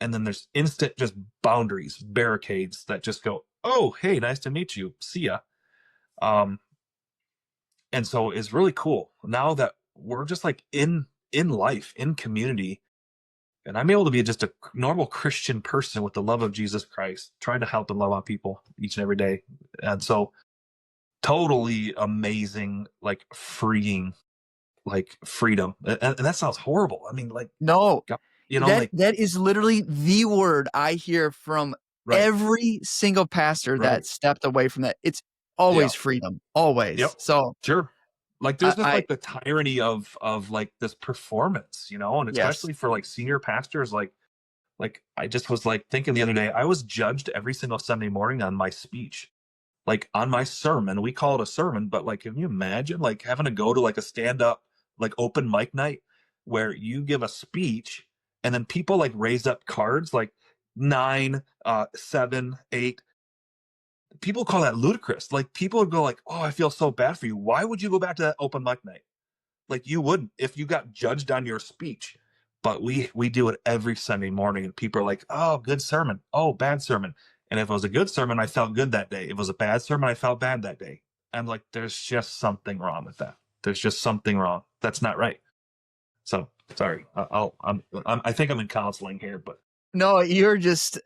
And then there's instant just boundaries, barricades that just go, oh, hey, nice to meet you. See ya. Um, and so it's really cool now that we're just like in life, in community, and I'm able to be just a normal Christian person with the love of Jesus Christ, trying to help and love on people each and every day. And so totally amazing, like freeing, like freedom. And that sounds horrible. I mean, like, No, God, like, that is literally the word I hear from right, every single pastor right. that stepped away from that. It's Yeah. always freedom, Yep. always. So Sure. Like there's just I like the tyranny of like this performance, and yes. especially for like senior pastors, like I just was like thinking the other day, I was judged every single Sunday morning on my speech, like on my sermon. We call it a sermon, but like, can you imagine like having to go to like a stand up, like open mic night where you give a speech and then people like raise up cards like 9, 7, 8. People call that ludicrous. Like people would go like, oh, I feel so bad for you. Why would you go back to that open mic night? Like you wouldn't if you got judged on your speech. But we do it every Sunday morning, and people are like, "Oh, good sermon. Oh, bad sermon." And if it was a good sermon, I felt good that day. If it was a bad sermon, I felt bad that day. I'm like, there's just something wrong with that. There's just something wrong. That's not right. So sorry. I think I'm in counseling here, but No, you're just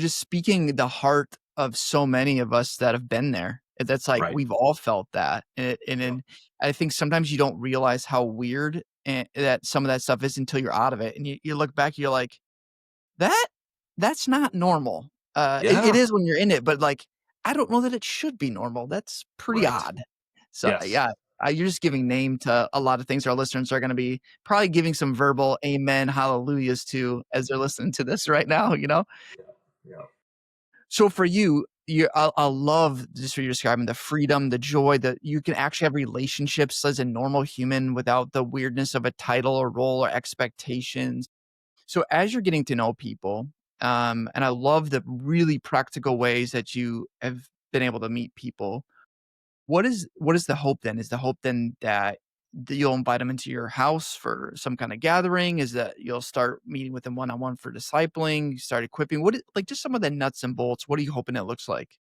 speaking the heart of so many of us that have been there. That's like right. we've all felt that, and Yeah. then I think sometimes you don't realize how weird that some of that stuff is until you're out of it, and you look back, you're like, that that's not normal. It Yeah. is when you're in it, but like I don't know that it should be normal. That's pretty Right. odd. So Yes. yeah, you're just giving name to a lot of things our listeners are going to be probably giving some verbal amen, hallelujahs to as they're listening to this right now. Yeah. So for you, I love just what you're describing the freedom, the joy that you can actually have relationships as a normal human without the weirdness of a title or role or expectations. So as you're getting to know people, and I love the really practical ways that you have been able to meet people. What is the hope then? Is the hope then that you'll invite them into your house for some kind of gathering? Is that you'll start meeting with them one on one for discipling? You start equipping? Like just some of the nuts and bolts? What are you hoping it looks like?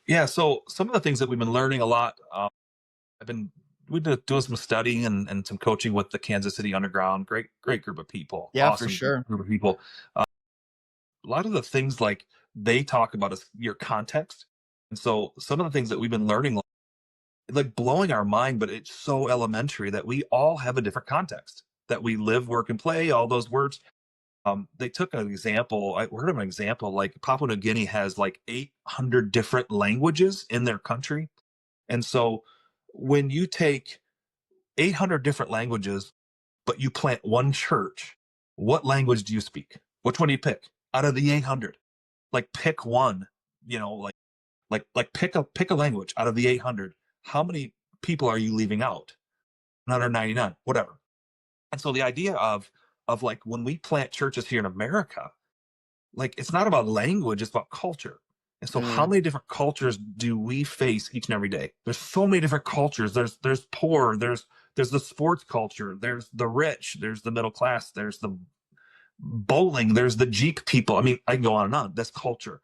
Yeah. So some of the things that we've been learning a lot. I've been we've been doing some studying and some coaching with the Kansas City Underground. Great group of people. Yeah, for Awesome sure. group of people. A lot of the things like they talk about is your context. And so some of the things that we've been learning, like blowing our mind, but it's so elementary that we all have a different context that we live, work, and play. All those words. They took an example. I heard of an example like Papua New Guinea has like 800 different languages in their country, and so when you take 800 different languages, but you plant one church, what language do you speak? Which one do you pick out of the 800? Like pick one, like pick a language out of the 800. How many people are you leaving out? 199, whatever. And so the idea of like when we plant churches here in America, like it's not about language, it's about culture. And so how Mm, many different cultures do we face each and every day? There's so many different cultures. There's poor, there's the sports culture, there's the rich, there's the middle class, there's the bowling, there's the Jeep people. I mean, I can go on and on. That's culture.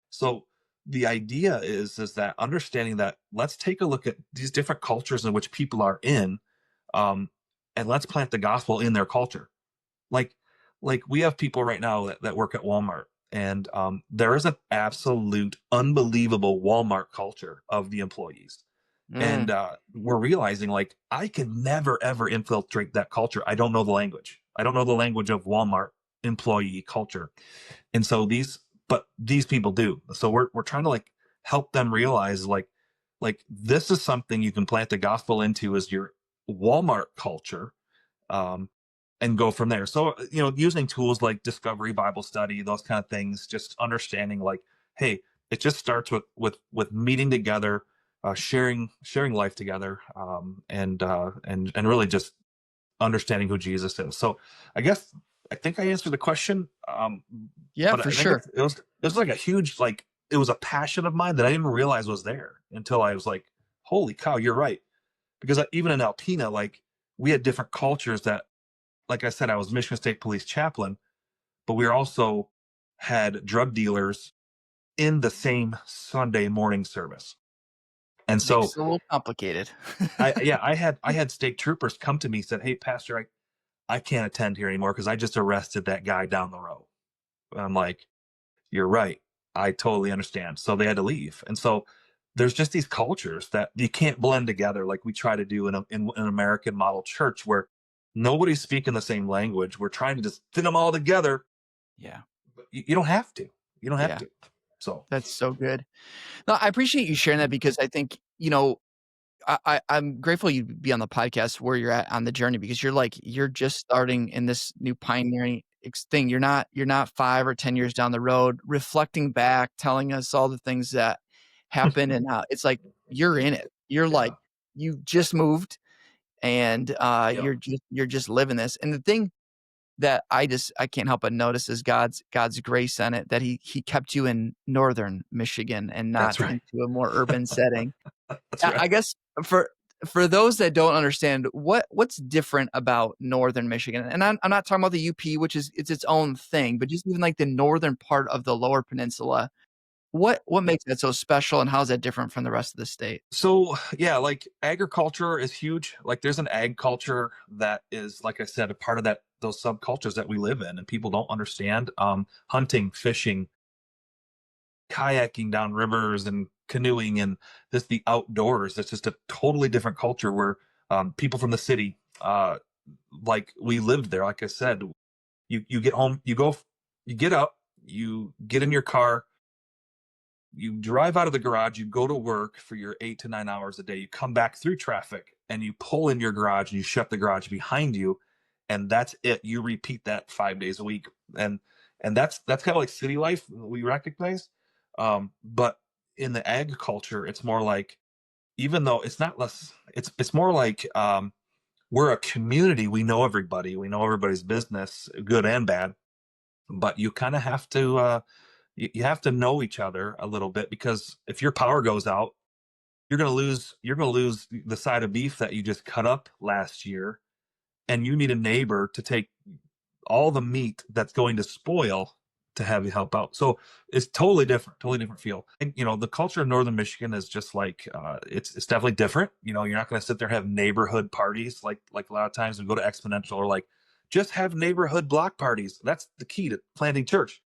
So the idea is that understanding that let's take a look at these different cultures in which people are in, um, and let's plant the gospel in their culture. Like like we have people right now that work at Walmart, and there is an absolute unbelievable Walmart culture of the employees. And mm, we're realizing like I can never ever infiltrate that culture. I don't know the language. I don't know the language of Walmart employee culture. And so these people do. So we're trying to like help them realize like this is something you can plant the gospel into as your Walmart culture, um, and go from there. So, using tools like Discovery Bible Study, those kind of things, just understanding like, hey, it just starts with meeting together, sharing life together, and really just understanding who Jesus is. So, I guess I think I answered the question, yeah, but for I think sure. it was like a huge like it was a passion of mine that I didn't realize was there until I was like, holy cow, you're right. Because even in Alpena, like we had different cultures that like I said, I was Michigan State Police chaplain, but we also had drug dealers in the same Sunday morning service. And Makes so it a little complicated. I had state troopers come to me and said, "Hey, Pastor, I can't attend here anymore because I just arrested that guy down the road." I'm like, "You're right. I totally understand." So they had to leave. And so there's just these cultures that you can't blend together like we try to do in an American model church where nobody's speaking the same language. We're trying to just fit them all together. Yeah, You don't have to. You don't have yeah, to. So that's so good. No, I appreciate you sharing that because I think, I'm grateful you'd be on the podcast where you're at on the journey because you're just starting in this new pioneering thing. You're not 5 or 10 years down the road reflecting back, telling us all the things that happen and how it's like you're in it. You're like yeah, you just moved and yeah, you're just living this. And the thing that I can't help but notice is God's grace on it that he kept you in northern Michigan and that's not right. into a more urban setting. That's right. I guess for those that don't understand, what's different about Northern Michigan? And I'm not talking about the UP, which is it's its own thing, but just even like the northern part of the Lower Peninsula. What makes that so special, and how is that different from the rest of the state? So yeah, like agriculture is huge. Like there's an ag culture that is, like I said, a part of that those subcultures that we live in and people don't understand. Hunting, fishing, kayaking down rivers and canoeing and just the outdoors. It's just a totally different culture where people from the city, like we lived there. Like I said, you get home, you get up, you get in your car, you drive out of the garage, you go to work for your 8 to 9 hours a day, you come back through traffic and you pull in your garage and you shut the garage behind you, and that's it. You repeat that 5 days a week. And that's kind of like city life we recognize. But in the ag culture, it's more like, even though it's not less, it's more like we're a community. We know everybody, we know everybody's business, good and bad. But you kind of have to you have to know each other a little bit, because if your power goes out, you're going to lose the side of beef that you just cut up last year, and you need a neighbor to take all the meat that's going to spoil to have you help out. So it's totally different feel. And the culture of Northern Michigan is just like it's definitely different. You're not going to sit there and have neighborhood parties like a lot of times we go to Exponential, or like just have neighborhood block parties. That's the key to planting church.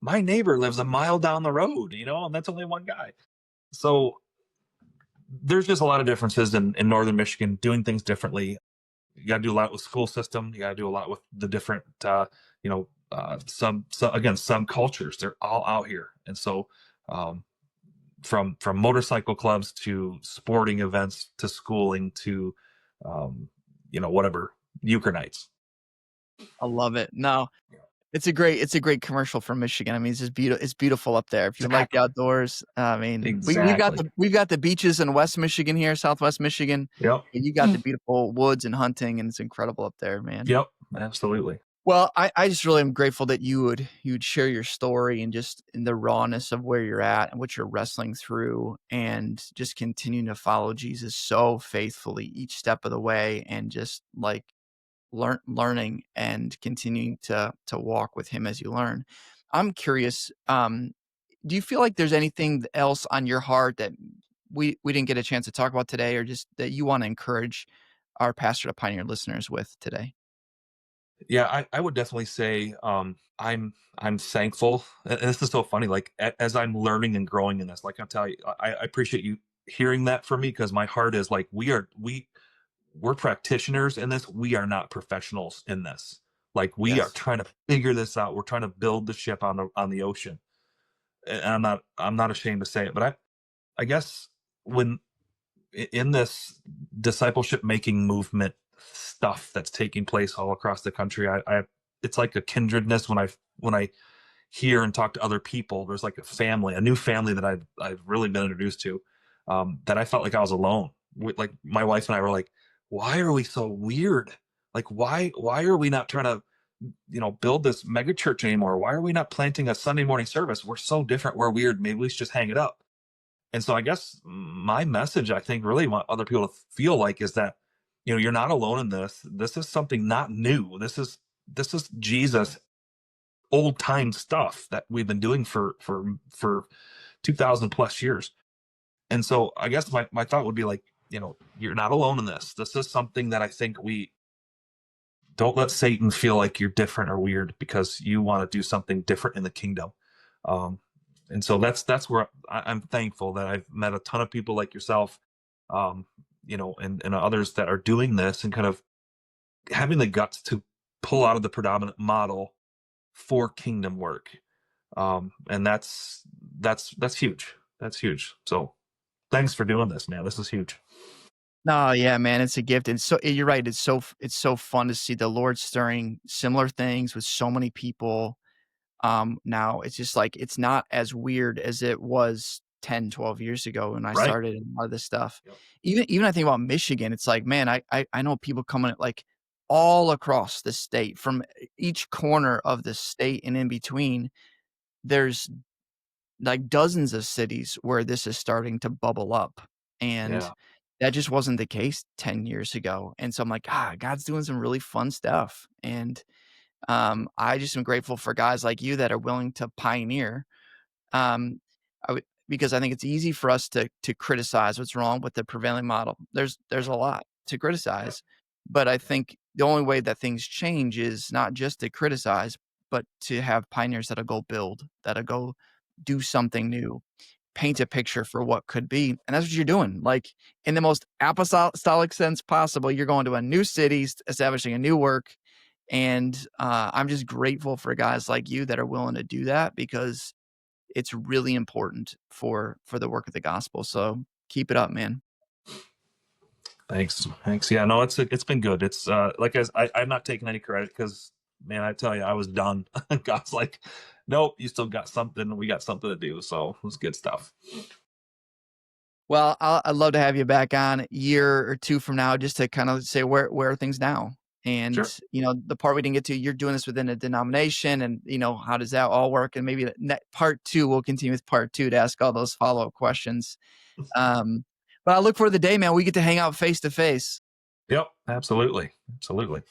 My neighbor lives a mile down the road, and that's only one guy. So there's just a lot of differences in Northern Michigan, doing things differently. You got to do a lot with school system. You got to do a lot with the different, some cultures. They're all out here, and so um, from motorcycle clubs to sporting events to schooling to, whatever, euchre nights. I love it. No, it's a great commercial from Michigan. I mean, it's beautiful up there. If you like the Exactly. outdoors, I mean, Exactly. we've got the beaches in West Michigan here, Southwest Michigan, Yep. but you got the beautiful woods and hunting, and it's incredible up there, man. Yep. Absolutely. Well, I just really am grateful that you would share your story and just in the rawness of where you're at and what you're wrestling through, and just continuing to follow Jesus so faithfully each step of the way, and just like learning and continuing to walk with him as you learn. I'm curious, do you feel like there's anything else on your heart that we didn't get a chance to talk about today, or just that you want to encourage our Pastor to Pioneer listeners with today? Yeah, I would definitely say I'm thankful. And this is so funny. Like as I'm learning and growing in this, like I'll tell you, I appreciate you hearing that from me, because my heart is like, we're practitioners in this. We are not professionals in this. Like we are Yes. trying to figure this out. We're trying to build the ship on the ocean. And I'm not ashamed to say it, but I guess when in this discipleship making movement stuff that's taking place all across the country, I it's like a kindredness when I hear and talk to other people. There's like a new family that I've really been introduced to, that I felt like I was alone. Like my wife and I were like, why are we so weird? Like why are we not trying to build this mega church anymore? Why are we not planting a Sunday morning service? We're so different. We're weird. Maybe we should just hang it up. And so I guess my message, I think, really want other people to feel like, is that, you're not alone in this. This is something not new. This is Jesus old time stuff that we've been doing for 2000 plus years. And so I guess my thought would be like, you're not alone in this. This is something that I think we don't let Satan feel like you're different or weird because you want to do something different in the kingdom. Um, and so that's where I'm thankful that I've met a ton of people like yourself, and others that are doing this and kind of having the guts to pull out of the predominant model for kingdom work. And that's huge. That's huge. So thanks for doing this, man. This is huge. No, yeah, man, it's a gift, and so you're right, it's so fun to see the Lord stirring similar things with so many people. Now it's just like it's not as weird as it was 10, 12 years ago when I Right. started and a lot of this stuff. Yep. Even I think about Michigan, it's like, man, I know people coming like all across the state from each corner of the state and in between. There's like dozens of cities where this is starting to bubble up, and Yeah. that just wasn't the case 10 years ago. And so I'm like, God's doing some really fun stuff. And I just am grateful for guys like you that are willing to pioneer. Um, Because I think it's easy for us to criticize what's wrong with the prevailing model. There's a lot to criticize, but I think the only way that things change is not just to criticize, but to have pioneers that'll go build, that'll go do something new, paint a picture for what could be, and that's what you're doing. Like, in the most apostolic sense possible, you're going to a new city, establishing a new work, and I'm just grateful for guys like you that are willing to do that because it's really important for the work of the gospel. So keep it up, man. Thanks. Yeah, no, it's been good. It's like I'm not taking any credit because man, I tell you, I was done. God's like, nope, you still got something. We got something to do. So it was good stuff. Well, I'd love to have you back on a year or two from now, just to kind of say where are things now. And Sure. the part we didn't get to, you're doing this within a denomination, and how does that all work? And maybe part two, we'll continue with part two to ask all those follow-up questions. Um, but I look forward to the day, man, we get to hang out face to face. Yep. Absolutely. Absolutely.